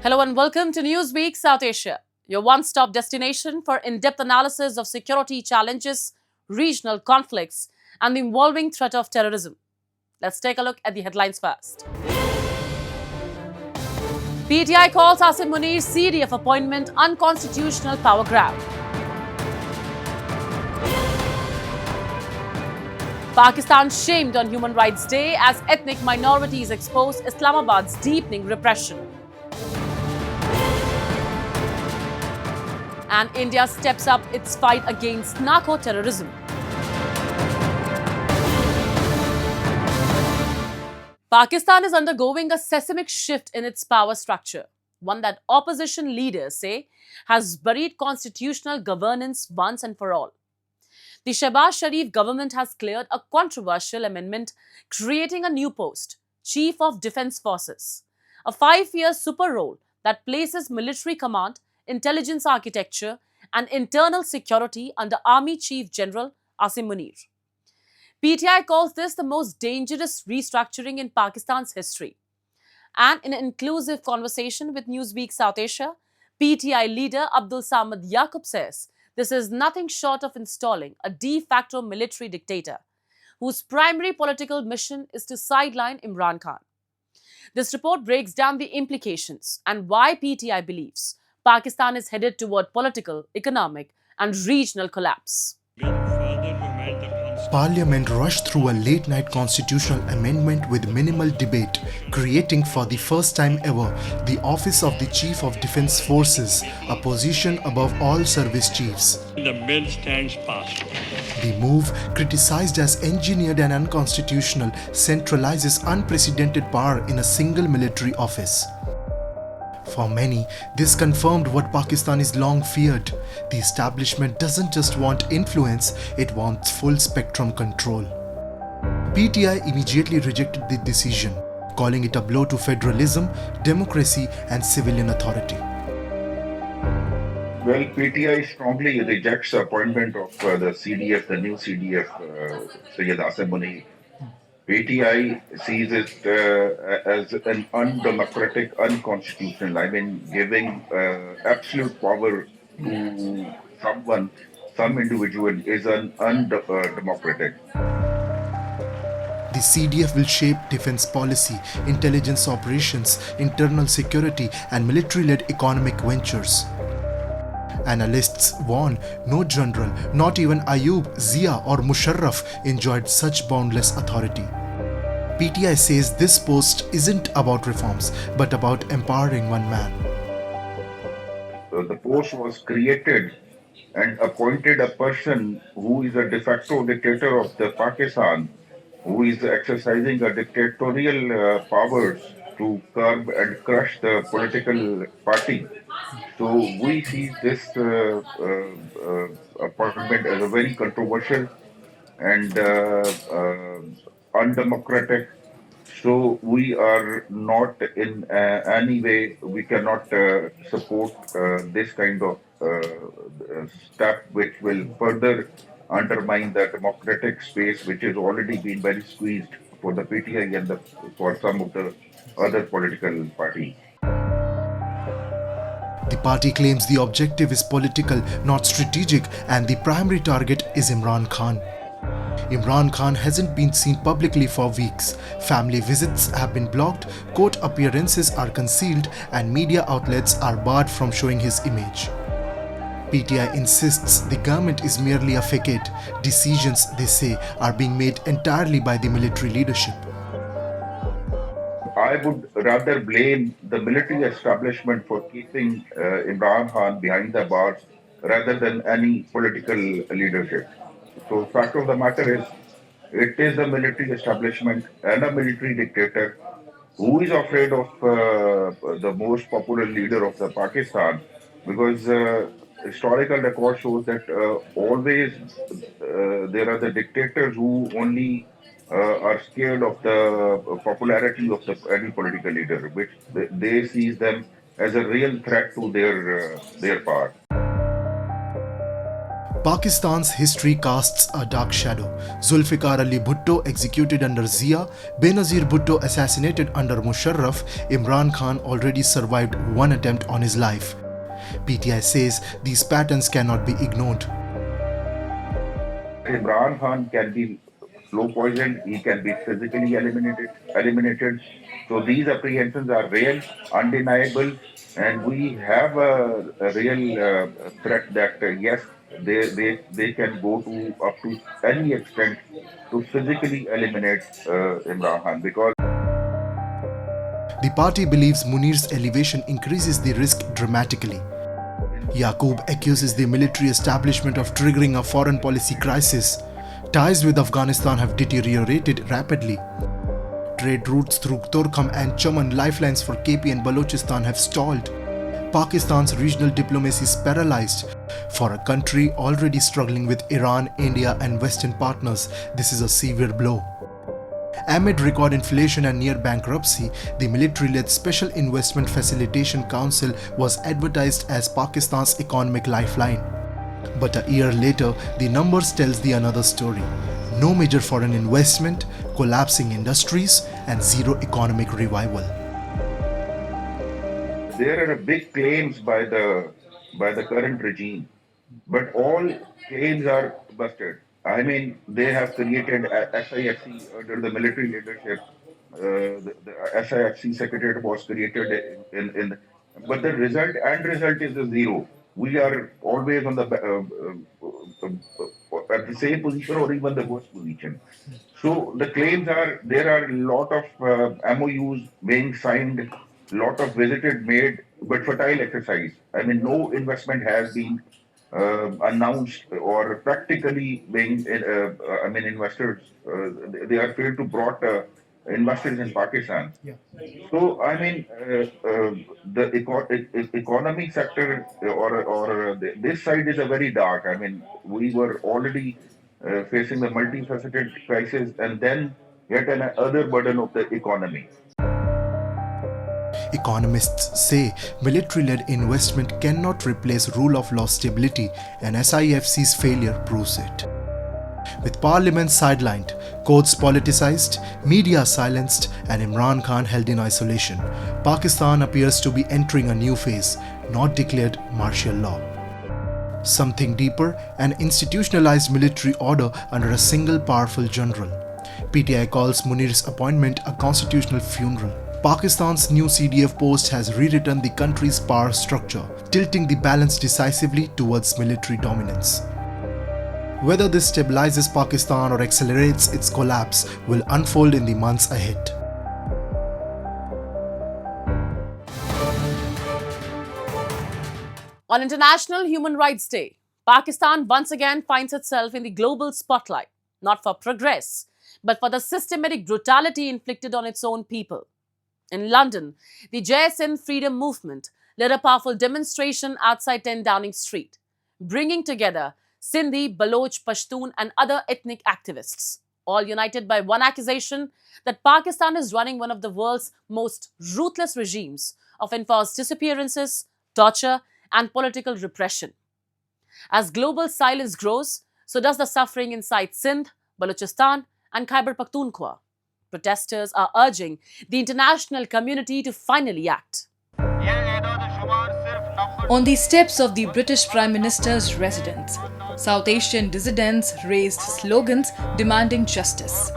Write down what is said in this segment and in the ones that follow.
Hello and welcome to Newsweek South Asia, your one-stop destination for in-depth analysis of security challenges, regional conflicts, and the evolving threat of terrorism. Let's take a look at the headlines first. PTI calls Asim Munir's CDF appointment unconstitutional power grab. Pakistan shamed on Human Rights Day as ethnic minorities expose Islamabad's deepening repression. And India steps up its fight against narco-terrorism. Pakistan is undergoing a seismic shift in its power structure, one that opposition leaders say has buried constitutional governance once and for all. The Shehbaz Sharif government has cleared a controversial amendment creating a new post, Chief of Defence Forces, a 5-year super role that places military command, intelligence architecture, and internal security under Army Chief General Asim Munir. PTI calls this the most dangerous restructuring in Pakistan's history. And in an inclusive conversation with Newsweek South Asia, PTI leader Abdul Yaqoob says this is nothing short of installing a de facto military dictator whose primary political mission is to sideline Imran Khan. This report breaks down the implications and why PTI believes Pakistan is headed toward political, economic, and regional collapse. Parliament rushed through a late-night constitutional amendment with minimal debate, creating for the first time ever the office of the Chief of Defence Forces, a position above all service chiefs. The bill stands passed. The move, criticized as engineered and unconstitutional, centralizes unprecedented power in a single military office. For many, this confirmed what Pakistanis long feared. The establishment doesn't just want influence, it wants full spectrum control. PTI immediately rejected the decision, calling it a blow to federalism, democracy, and civilian authority. Well, PTI strongly rejects the appointment of the CDF, the new CDF, Syed Asim Munir. PTI sees it as an undemocratic, unconstitutional. I mean, giving absolute power to someone, some individual, is an undemocratic. The CDF will shape defense policy, intelligence operations, internal security, and military-led economic ventures. Analysts warn no general, not even Yaqoob, Zia, or Musharraf enjoyed such boundless authority. PTI says this post isn't about reforms, but about empowering one man. The post was created and appointed a person who is a de facto dictator of the Pakistan, who is exercising a dictatorial powers to curb and crush the political party. So we see this appointment as a very controversial and undemocratic. So we are not in any way, we cannot support this kind of step which will further undermine the democratic space which has already been very squeezed for the PTI and for some of the other political parties. The party claims the objective is political, not strategic, and the primary target is Imran Khan. Imran Khan hasn't been seen publicly for weeks. Family visits have been blocked, court appearances are concealed, and media outlets are barred from showing his image. PTI insists the government is merely a facade. Decisions, they say, are being made entirely by the military leadership. I would rather blame the military establishment for keeping Imran Khan behind the bars rather than any political leadership. So, fact of the matter is, it is a military establishment and a military dictator who is afraid of the most popular leader of the Pakistan, because historical record shows that always there are the dictators who only are scared of the popularity of any political leader, which they see them as a real threat to their power. Pakistan's history casts a dark shadow. Zulfikar Ali Bhutto executed under Zia, Benazir Bhutto assassinated under Musharraf, Imran Khan already survived one attempt on his life. PTI says these patterns cannot be ignored. Imran Khan can be slow poisoned, he can be physically eliminated. So these apprehensions are real, undeniable, and we have a real threat that yes, they can go to up to any extent to physically eliminate Imran Khan, because The party believes Munir's elevation increases the risk dramatically. Yaqoob accuses the military establishment of triggering a foreign policy crisis. Ties with Afghanistan have deteriorated rapidly. Trade routes through Torkham and Chaman, lifelines for KP and Balochistan, have stalled. Pakistan's regional diplomacy is paralyzed. For a country already struggling with Iran, India and Western partners, this is a severe blow. Amid record inflation and near bankruptcy, the military-led Special Investment Facilitation Council was advertised as Pakistan's economic lifeline. But a year later, the numbers tells the another story. No major foreign investment, collapsing industries, and zero economic revival. there are big claims by the current regime, but all claims are busted. I mean, they have created SIFC under the military leadership. The SIFC secretariat was created but the end result is a zero. We are always on the at the same position or even the worst position. So the claims are there are a lot of MOUs being signed, lot of visits made, but fertile exercise. I mean, no investment has been announced or practically being. Investors they are failed to brought investors in Pakistan. Yeah. So I mean, the economic sector this side is a very dark. I mean, we were already facing the multifaceted crisis, and then yet another burden of the economy. Economists say military-led investment cannot replace rule of law stability, and SIFC's failure proves it. With parliament sidelined, courts politicized, media silenced, and Imran Khan held in isolation, Pakistan appears to be entering a new phase, not declared martial law. Something deeper, an institutionalized military order under a single powerful general. PTI calls Munir's appointment a constitutional funeral. Pakistan's new CDF post has rewritten the country's power structure, tilting the balance decisively towards military dominance. Whether this stabilizes Pakistan or accelerates its collapse will unfold in the months ahead. On International Human Rights Day, Pakistan once again finds itself in the global spotlight, not for progress, but for the systematic brutality inflicted on its own people. In London, the Jeay Sindh Freedom Movement led a powerful demonstration outside 10 Downing Street, bringing together Sindhi, Baloch, Pashtun and other ethnic activists, all united by one accusation that Pakistan is running one of the world's most ruthless regimes of enforced disappearances, torture and political repression. As global silence grows, so does the suffering inside Sindh, Balochistan and Khyber Pakhtunkhwa. Protesters are urging the international community to finally act. On the steps of the British Prime Minister's residence, South Asian dissidents raised slogans demanding justice.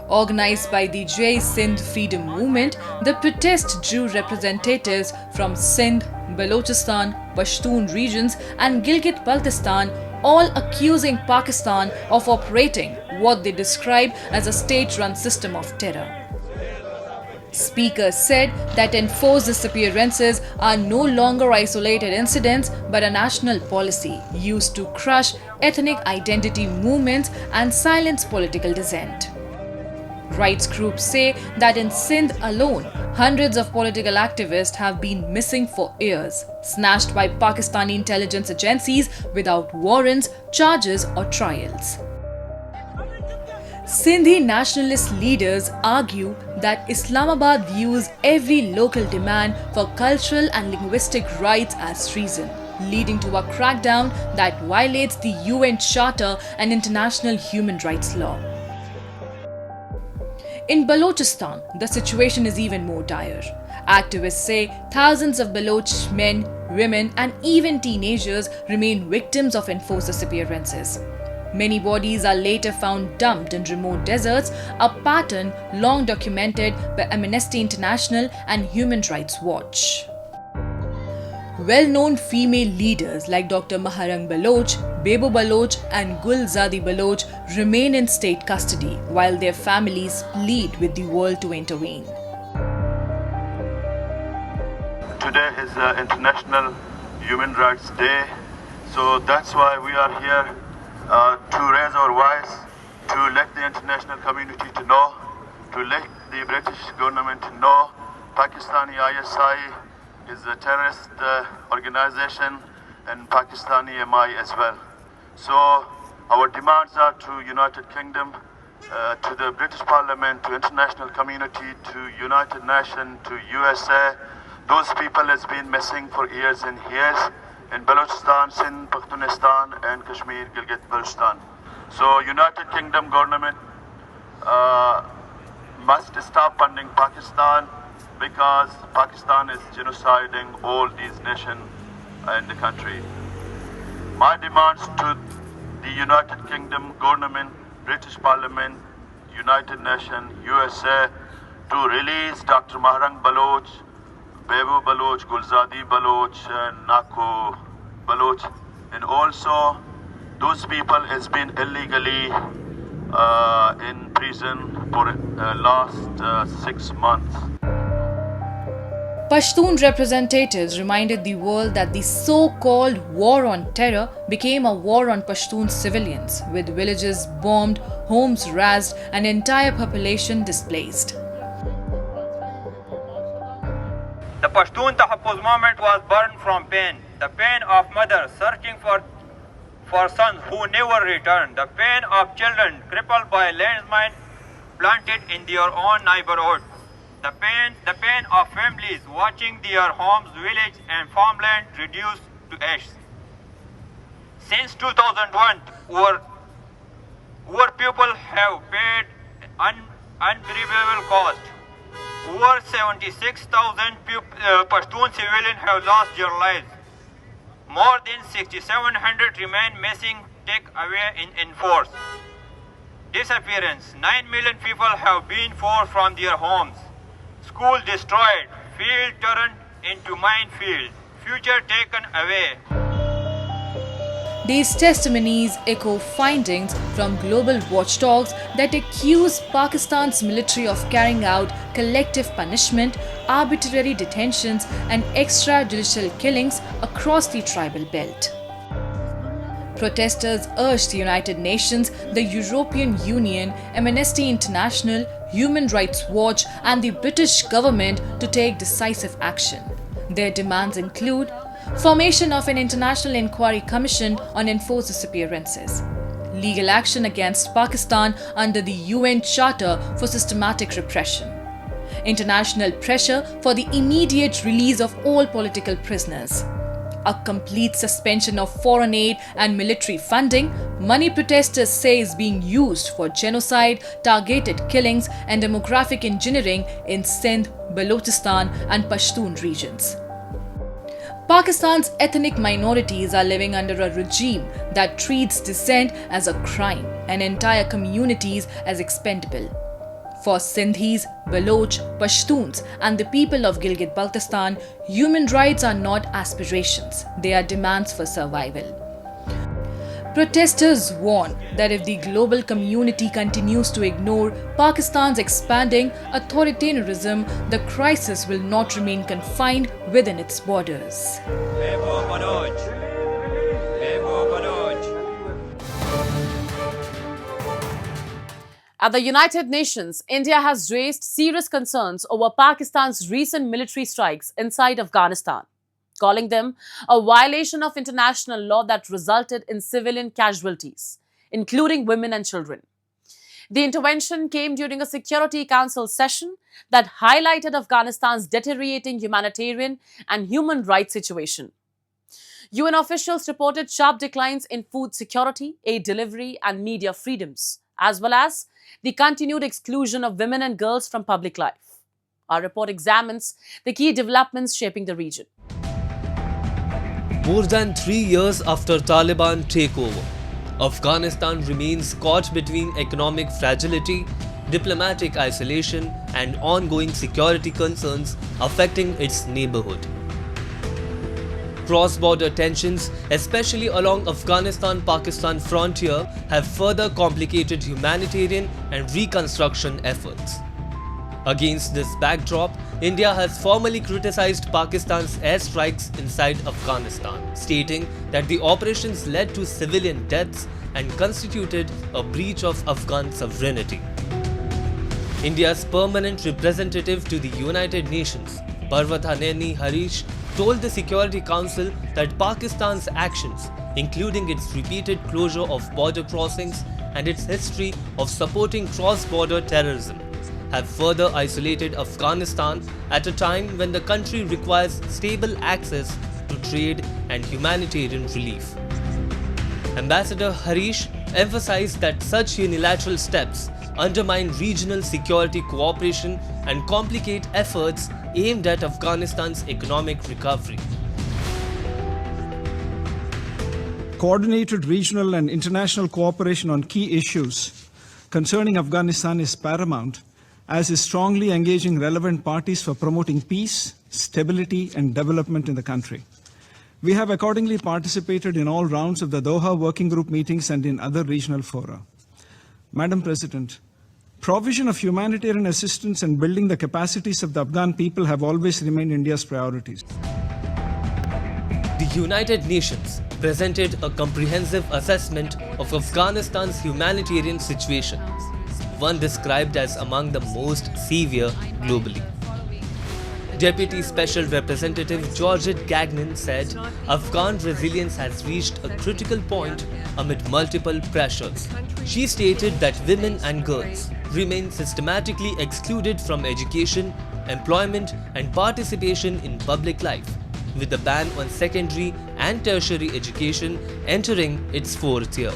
Organized by the Jeay Sindh Freedom Movement, the protest drew representatives from Sindh, Balochistan, Pashtun regions and Gilgit-Baltistan, all accusing Pakistan of operating what they describe as a state-run system of terror. Speakers said that enforced disappearances are no longer isolated incidents but a national policy used to crush ethnic identity movements and silence political dissent. Rights groups say that in Sindh alone, hundreds of political activists have been missing for years, snatched by Pakistani intelligence agencies without warrants, charges or trials. Sindhi nationalist leaders argue that Islamabad views every local demand for cultural and linguistic rights as treason. leading to a crackdown that violates the UN Charter and international human rights law. In Balochistan, the situation is even more dire. Activists say thousands of Baloch men, women, and even teenagers remain victims of enforced disappearances. Many bodies are later found dumped in remote deserts, a pattern long documented by Amnesty International and Human Rights Watch. Well-known female leaders like Dr. Maharang Baloch, Bebo Baloch and Gulzadi Baloch remain in state custody while their families plead with the world to intervene. Today is International Human Rights Day, so that's why we are here to raise our voice, to let the international community to know, to let the British government to know Pakistani ISI is a terrorist organization and Pakistani MI as well. So our demands are to United Kingdom, to the British Parliament, to international community, to United Nations, to USA. Those people has been missing for years and years in Balochistan, Sindh, Pakhtunkhwa and Kashmir, Gilgit-Baltistan. So United Kingdom government must stop funding Pakistan because Pakistan is genociding all these nations in the country. My demands to the United Kingdom government, British Parliament, United Nations, USA to release Dr. Maharang Baloch, Bebo Baloch, Gulzadi Baloch, and Nako Baloch, and also those people has been illegally in prison for last 6 months. Pashtun representatives reminded the world that the so-called war on terror became a war on Pashtun civilians, with villages bombed, homes razed, and entire population displaced. The Pashtun Tahaffuz movement was born from pain, the pain of mothers searching for sons who never returned, the pain of children crippled by landmines planted in their own neighborhood, the pain of families watching their homes, village and farmland reduced to ash. Since 2001, our people have paid unbelievable cost. Over 76,000 Pashtun civilians have lost their lives. More than 6,700 remain missing, taken away in enforced disappearance. 9 million people have been forced from their homes. School destroyed, field turned into minefield, future taken away. These testimonies echo findings from global watchdogs that accuse Pakistan's military of carrying out collective punishment, arbitrary detentions, and extrajudicial killings across the tribal belt. Protesters urged the United Nations, the European Union, Amnesty International, Human Rights Watch, and the British government to take decisive action. Their demands include formation of an international inquiry commission on enforced disappearances, legal action against Pakistan under the UN Charter for systematic repression, international pressure for the immediate release of all political prisoners, a complete suspension of foreign aid and military funding. Money protesters say is being used for genocide, targeted killings, and demographic engineering in Sindh, Balochistan, and Pashtun regions. Pakistan's ethnic minorities are living under a regime that treats dissent as a crime and entire communities as expendable. For Sindhis, Baloch, Pashtuns, and the people of Gilgit-Baltistan, human rights are not aspirations, they are demands for survival. Protesters warn that if the global community continues to ignore Pakistan's expanding authoritarianism, the crisis will not remain confined within its borders. At the United Nations, India has raised serious concerns over Pakistan's recent military strikes inside Afghanistan, calling them a violation of international law that resulted in civilian casualties, including women and children. The intervention came during a Security Council session that highlighted Afghanistan's deteriorating humanitarian and human rights situation. UN officials reported sharp declines in food security, aid delivery, and media freedoms, as well as the continued exclusion of women and girls from public life. Our report examines the key developments shaping the region. More than 3 years after Taliban takeover, Afghanistan remains caught between economic fragility, diplomatic isolation, and ongoing security concerns affecting its neighborhood. Cross-border tensions, especially along Afghanistan-Pakistan frontier, have further complicated humanitarian and reconstruction efforts. Against this backdrop, India has formally criticized Pakistan's airstrikes inside Afghanistan, stating that the operations led to civilian deaths and constituted a breach of Afghan sovereignty. India's permanent representative to the United Nations, Parvathaneni Harish, told the Security Council that Pakistan's actions, including its repeated closure of border crossings and its history of supporting cross-border terrorism, have further isolated Afghanistan at a time when the country requires stable access to trade and humanitarian relief. Ambassador Harish emphasized that such unilateral steps undermine regional security cooperation and complicate efforts aimed at Afghanistan's economic recovery. Coordinated regional and international cooperation on key issues concerning Afghanistan is paramount, as is strongly engaging relevant parties for promoting peace, stability, and development in the country. We have accordingly participated in all rounds of the Doha Working Group meetings and in other regional fora. Madam President, provision of humanitarian assistance and building the capacities of the Afghan people have always remained India's priorities. The United Nations presented a comprehensive assessment of Afghanistan's humanitarian situation, one described as among the most severe globally. Deputy Special Representative Georgette Gagnon said Afghan resilience has reached a critical point amid multiple pressures. She stated that women and girls remain systematically excluded from education, employment, and participation in public life, with the ban on secondary and tertiary education entering its fourth year.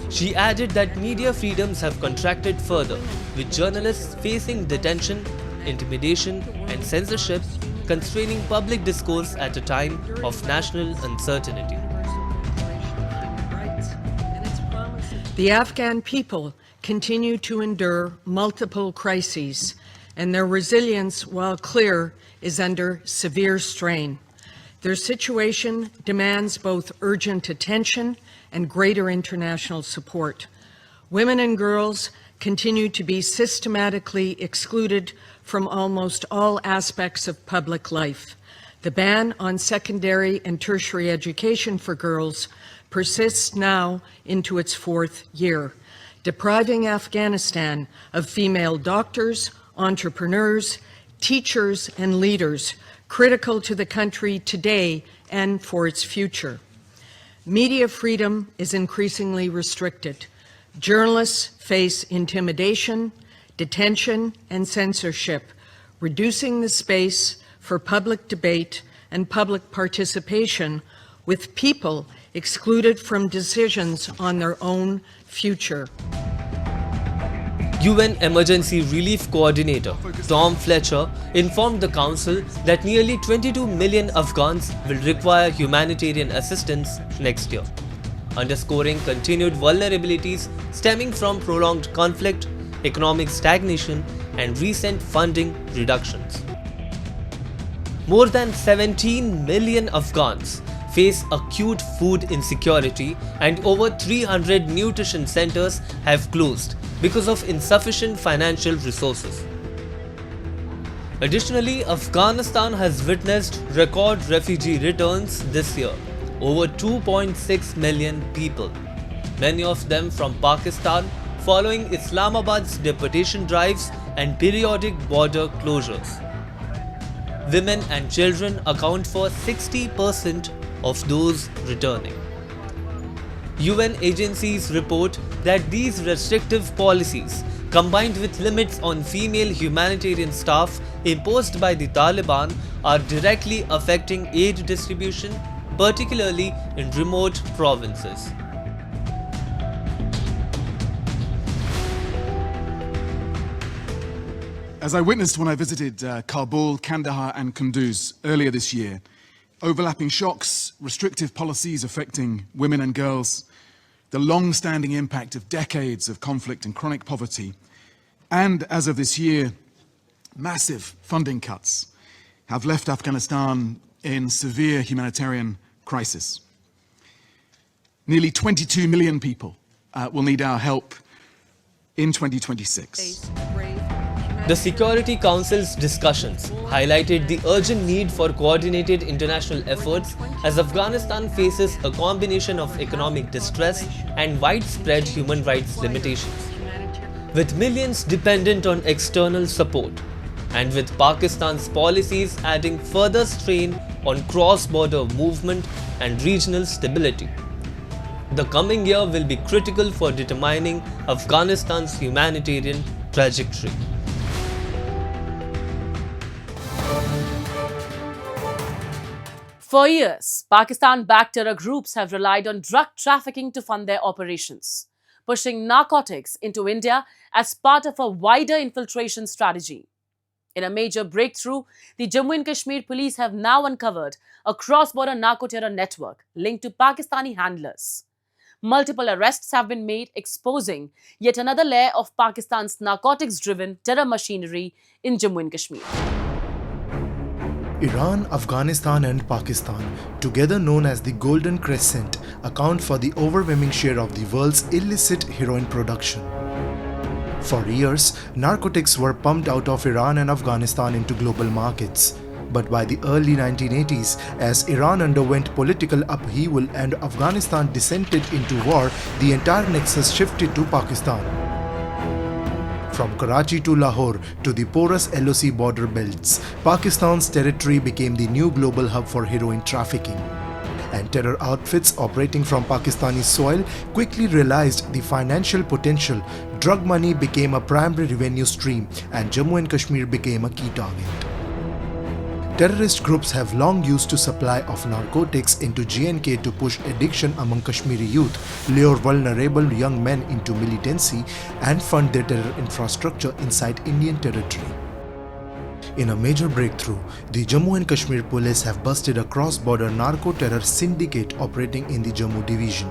She added that media freedoms have contracted further, with journalists facing detention, intimidation, and censorship constraining public discourse at a time of national uncertainty. The Afghan people continue to endure multiple crises, and their resilience, while clear, is under severe strain. Their situation demands both urgent attention and greater international support. Women and girls continue to be systematically excluded from almost all aspects of public life. The ban on secondary and tertiary education for girls persists now into its fourth year, depriving Afghanistan of female doctors, entrepreneurs, teachers, and leaders critical to the country today and for its future. Media freedom is increasingly restricted. Journalists face intimidation, detention, and censorship, reducing the space for public debate and public participation, with people excluded from decisions on their own future. UN Emergency Relief Coordinator Tom Fletcher informed the Council that nearly 22 million Afghans will require humanitarian assistance next year, underscoring continued vulnerabilities stemming from prolonged conflict, economic stagnation, and recent funding reductions. More than 17 million Afghans face acute food insecurity, and over 300 nutrition centers have closed because of insufficient financial resources. Additionally, Afghanistan has witnessed record refugee returns this year, over 2.6 million people, many of them from Pakistan, following Islamabad's deportation drives and periodic border closures. Women and children account for 60% of those returning. UN agencies report that these restrictive policies, combined with limits on female humanitarian staff imposed by the Taliban, are directly affecting aid distribution, particularly in remote provinces. As I witnessed when I visited Kabul, Kandahar and Kunduz earlier this year, overlapping shocks, restrictive policies affecting women and girls, the long-standing impact of decades of conflict and chronic poverty, and as of this year, massive funding cuts have left Afghanistan in severe humanitarian crisis. Nearly 22 million people will need our help in 2026. The Security Council's discussions highlighted the urgent need for coordinated international efforts as Afghanistan faces a combination of economic distress and widespread human rights limitations. With millions dependent on external support, and with Pakistan's policies adding further strain on cross-border movement and regional stability, the coming year will be critical for determining Afghanistan's humanitarian trajectory. For years, Pakistan-backed terror groups have relied on drug trafficking to fund their operations, pushing narcotics into India as part of a wider infiltration strategy. In a major breakthrough, the Jammu and Kashmir police have now uncovered a cross-border narco-terror network linked to Pakistani handlers. Multiple arrests have been made, exposing yet another layer of Pakistan's narcotics-driven terror machinery in Jammu and Kashmir. Iran, Afghanistan and Pakistan, together known as the Golden Crescent, account for the overwhelming share of the world's illicit heroin production. For years, narcotics were pumped out of Iran and Afghanistan into global markets. But by the early 1980s, as Iran underwent political upheaval and Afghanistan descended into war, the entire nexus shifted to Pakistan. From Karachi to Lahore to the porous LOC border belts, Pakistan's territory became the new global hub for heroin trafficking. And terror outfits operating from Pakistani soil quickly realized the financial potential. Drug money became a primary revenue stream and Jammu and Kashmir became a key target. Terrorist groups have long used to supply of narcotics into J&K to push addiction among Kashmiri youth, lure vulnerable young men into militancy and fund their terror infrastructure inside Indian territory. In a major breakthrough, the Jammu and Kashmir police have busted a cross-border narco-terror syndicate operating in the Jammu division.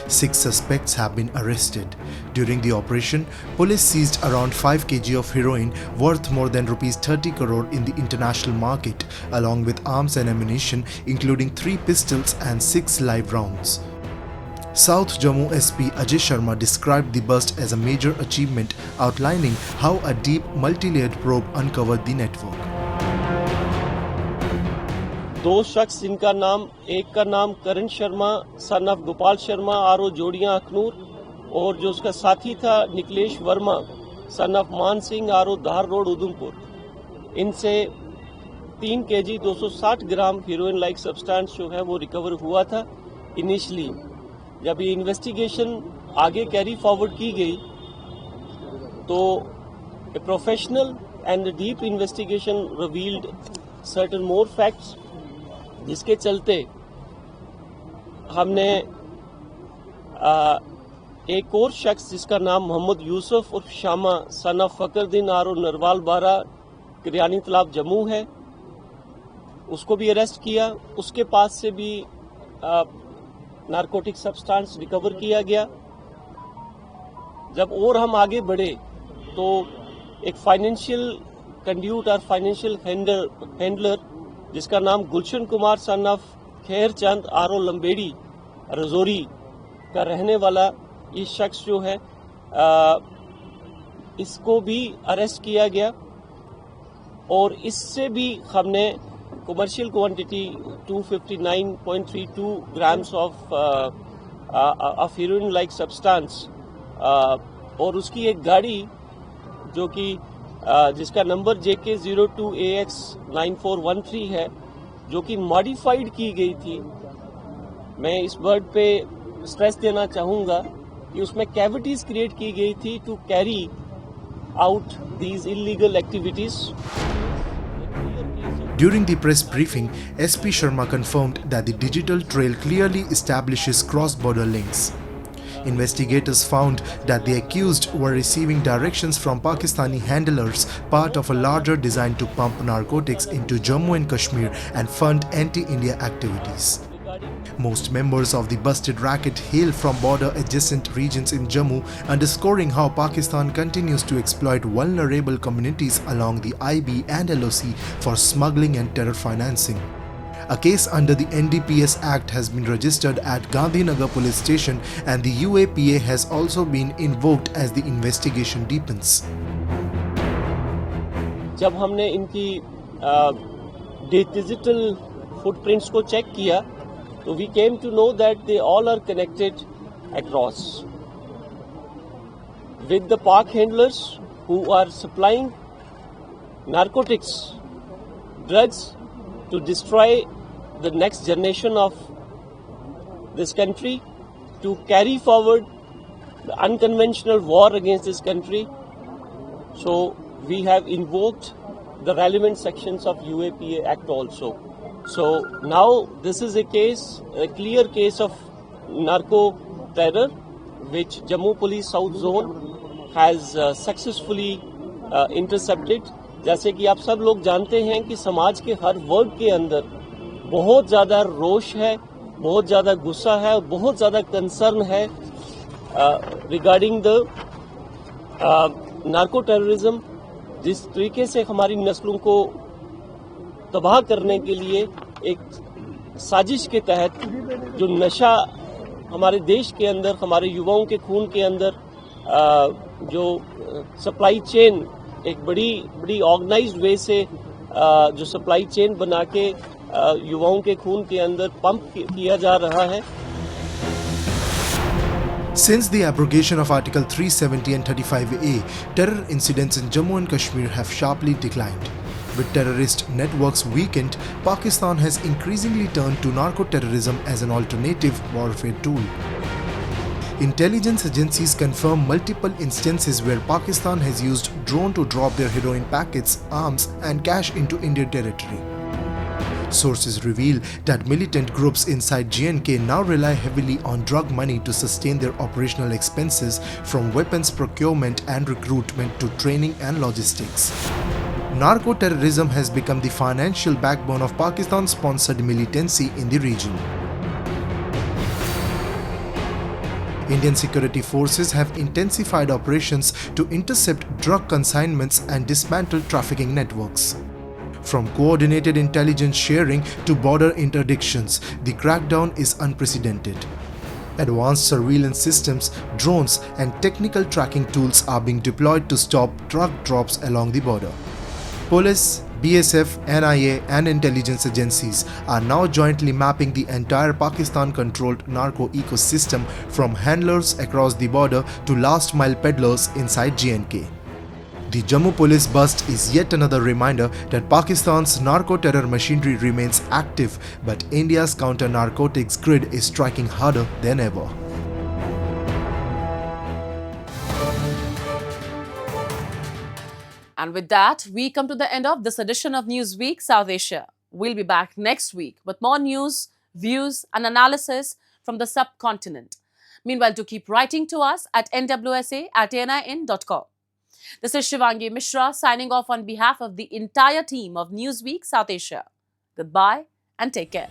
6 suspects have been arrested. During the operation, police seized around 5 kg of heroin worth more than Rs 30 crore in the international market, along with arms and ammunition including 3 pistols and 6 live rounds. South Jammu SP Ajay Sharma described the bust as a major achievement, outlining how a deep multi-layered probe uncovered the network. 2 शख्स जिनका नाम, एक का नाम करण Sharma son of Gopal Sharma आरो जोड़ियां अखनूर, और जो उसका साथी था निकलेश वर्मा सन ऑफ मान सिंह आरो धार रोड उधमपुर, इनसे 3 kg 260 ग्राम हीरोइन लाइक सब्सटेंस जो है वो रिकवर हुआ था इनिशियली। जब ये इन्वेस्टिगेशन आगे कैरी फॉरवर्ड की गई तो a professional and deep investigation revealed certain more facts, जिसके चलते हमने एक और शख्स जिसका नाम मोहम्मद यूसुफ उर्फ शामा सन ऑफ फकरुद्दीन आरो नरवाल बारा किरियानी तालाब जम्मू है, उसको भी अरेस्ट किया। उसके पास से भी नारकोटिक सब्सटेंस रिकवर किया गया। जब और हम आगे बढ़े तो एक फाइनेंशियल कंड्यूट और फाइनेंशियल हैंडलर जिसका नाम गुलशन कुमार सन ऑफ खैर चंद आरो लंबेड़ी रजौरी का रहने वाला ये शख्स जो है इसको भी अरेस्ट किया गया, और इससे भी हमने commercial quantity 259.32 grams of heroine like substance, और उसकी एक गाड़ी जो कि जिसका नंबर JK02AX9413 है, जो कि मॉडिफाइड की गई थी। मैं इस वर्ड पे स्ट्रेस देना चाहूँगा कि उसमें कैविटीज क्रिएट की गई थी to carry out these illegal activities. During the press briefing, SP Sharma confirmed that the digital trail clearly establishes cross-border links. Investigators found that the accused were receiving directions from Pakistani handlers, part of a larger design to pump narcotics into Jammu and Kashmir and fund anti-India activities. Most members of the busted racket hail from border-adjacent regions in Jammu, underscoring how Pakistan continues to exploit vulnerable communities along the IB and LOC for smuggling and terror financing. A case under the NDPS Act has been registered at Gandhinagar Police Station, and the UAPA has also been invoked as the investigation deepens. जब हमने इनकी digital footprints को check किया, so we came to know that they all are connected across with the park handlers who are supplying narcotics, drugs to destroy the next generation of this country, to carry forward the unconventional war against this country. So we have invoked the relevant sections of UAPA Act also. So now this is a case, a clear case of narco terror, which Jammu Police South Zone has successfully intercepted. जैसे कि आप सब लोग जानते हैं कि समाज के हर वर्ग के अंदर बहुत ज़्यादा रोष है, बहुत ज़्यादा गुस्सा है और बहुत ज़्यादा कंसर्न है रिगार्डिंग द नार्को टेररिज्म. जिस तरीके से हमारी नस्लों को तबाह करने के लिए एक साजिश के तहत जो नशा हमारे देश के अंदर, हमारे युवाओं के खून के अंदर जो सप्लाई चेन एक बड़ी ऑर्गेनाइज्ड वे से जो सप्लाई चेन बना के युवाओं के खून के अंदर पंप किया जा रहा है. Since the abrogation of Article 370 and 35A, terror incidents in Jammu and Kashmir have sharply declined. With terrorist networks weakened, Pakistan has increasingly turned to narco-terrorism as an alternative warfare tool. Intelligence agencies confirm multiple instances where Pakistan has used drone to drop their heroin packets, arms and cash into Indian territory. Sources reveal that militant groups inside J&K now rely heavily on drug money to sustain their operational expenses, from weapons procurement and recruitment to training and logistics. Narco-terrorism has become the financial backbone of Pakistan-sponsored militancy in the region. Indian security forces have intensified operations to intercept drug consignments and dismantle trafficking networks. From coordinated intelligence sharing to border interdictions, the crackdown is unprecedented. Advanced surveillance systems, drones, and technical tracking tools are being deployed to stop drug drops along the border. Police, BSF, NIA, and intelligence agencies are now jointly mapping the entire Pakistan-controlled narco ecosystem, from handlers across the border to last-mile peddlers inside J&K. The Jammu police bust is yet another reminder that Pakistan's narco-terror machinery remains active, but India's counter-narcotics grid is striking harder than ever. And with that, we come to the end of this edition of Newsweek South Asia. We'll be back next week with more news, views, and analysis from the subcontinent. Meanwhile, do keep writing to us at nwsa@nin.com. This is Shivangi Mishra signing off on behalf of the entire team of Newsweek South Asia. Goodbye and take care.